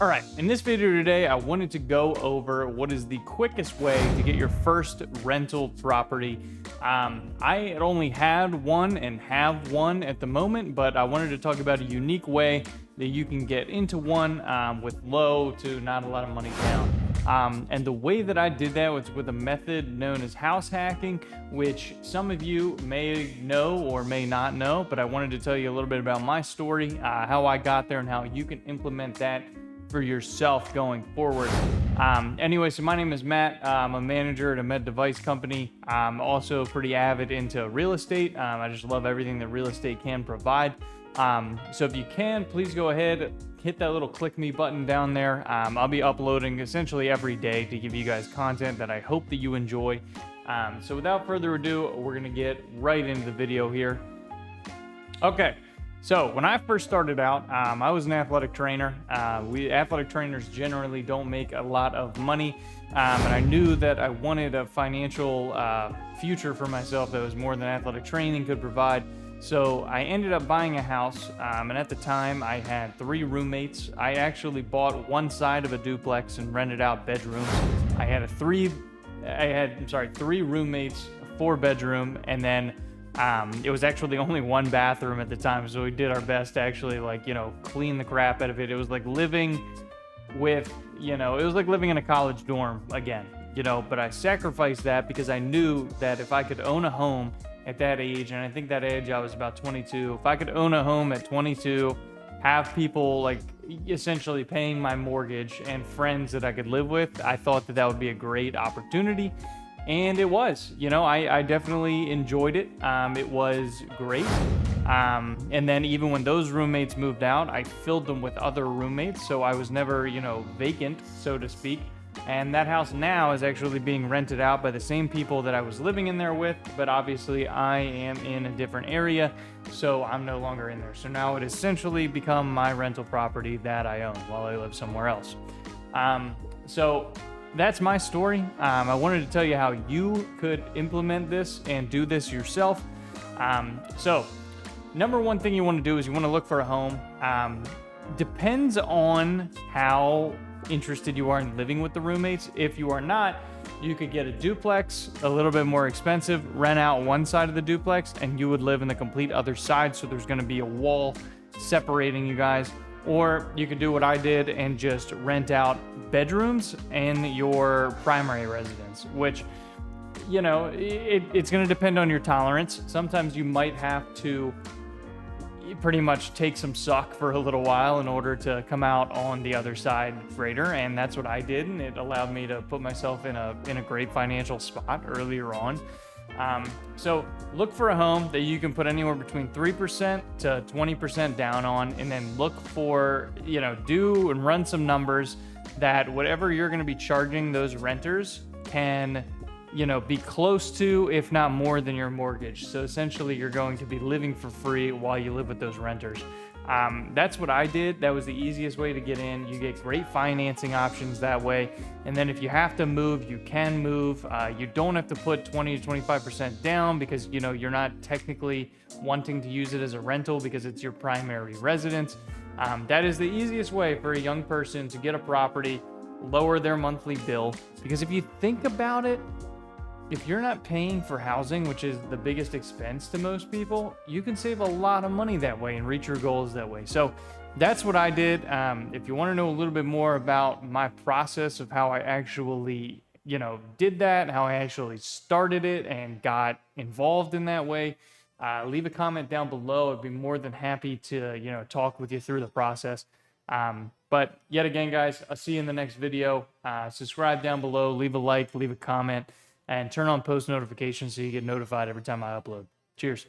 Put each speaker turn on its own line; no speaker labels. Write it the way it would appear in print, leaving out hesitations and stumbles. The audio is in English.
All right, in this video today, I wanted to go over what is the quickest way to get your first rental property. I had only had one and have one at the moment, but I wanted to talk about a unique way that you can get into one with low to not a lot of money down. And the way that I did that was with a method known as house hacking, which some of you may know or may not know, but I wanted to tell you a little bit about my story, how I got there, and how you can implement that for yourself going forward. Anyway, so my name is Matt. I'm a manager at a med device company. I'm also pretty avid into real estate. I just love everything that real estate can provide. So if you can, please go ahead, hit that little click me button down there. I'll be uploading essentially every day to give you guys content that I hope that you enjoy. So without further ado, we're gonna get right into the video here. Okay. So when I first started out, I was an athletic trainer. Athletic trainers generally don't make a lot of money, and I knew that I wanted a financial future for myself that was more than athletic training could provide. So I ended up buying a house, and at the time I had 3 roommates. I actually bought one side of a duplex and rented out bedrooms. I had 3 roommates, 4 bedroom, and then it was actually only 1 bathroom at the time, so we did our best to actually, clean the crap out of it. It was like living with, it was like living in a college dorm again, but I sacrificed that because I knew that if I could own a home at that age, and I think that age I was about 22, if I could own a home at 22, have people essentially paying my mortgage and friends that I could live with, I thought that would be a great opportunity. And it was, I definitely enjoyed it. It was great. And then even when those roommates moved out, I filled them with other roommates. So I was never, vacant, so to speak. And that house now is actually being rented out by the same people that I was living in there with. But obviously I am in a different area, so I'm no longer in there. So now it essentially become my rental property that I own while I live somewhere else. So that's my story. I wanted to tell you how you could implement this and do this yourself. So number one thing you want to do is you want to look for a home. Depends on how interested you are in living with the roommates. If you are not, you could get a duplex, a little bit more expensive, rent out one side of the duplex, and you would live in the complete other side. So there's going to be a wall separating you guys. Or you could do what I did and just rent out bedrooms in your primary residence, which, it's going to depend on your tolerance. Sometimes you might have to pretty much take some suck for a little while in order to come out on the other side greater. And that's what I did. And it allowed me to put myself in a great financial spot earlier on. So look for a home that you can put anywhere between 3% to 20% down on, and then look for, do and run some numbers that whatever you're going to be charging those renters can, be close to, if not more than your mortgage. So essentially you're going to be living for free while you live with those renters. That's what I did. That was the easiest way to get in. You get great financing options that way. And then if you have to move, you can move. You don't have to put 20 to 25% down because, you're not technically wanting to use it as a rental because it's your primary residence. That is the easiest way for a young person to get a property, lower their monthly bill. Because if you think about it, if you're not paying for housing, which is the biggest expense to most people, you can save a lot of money that way and reach your goals that way. So that's what I did. If you want to know a little bit more about my process of how I actually, did that, how I actually started it and got involved in that way, leave a comment down below. I'd be more than happy to, talk with you through the process. But yet again, guys, I'll see you in the next video. Subscribe down below, leave a like, leave a comment, and turn on post notifications so you get notified every time I upload. Cheers.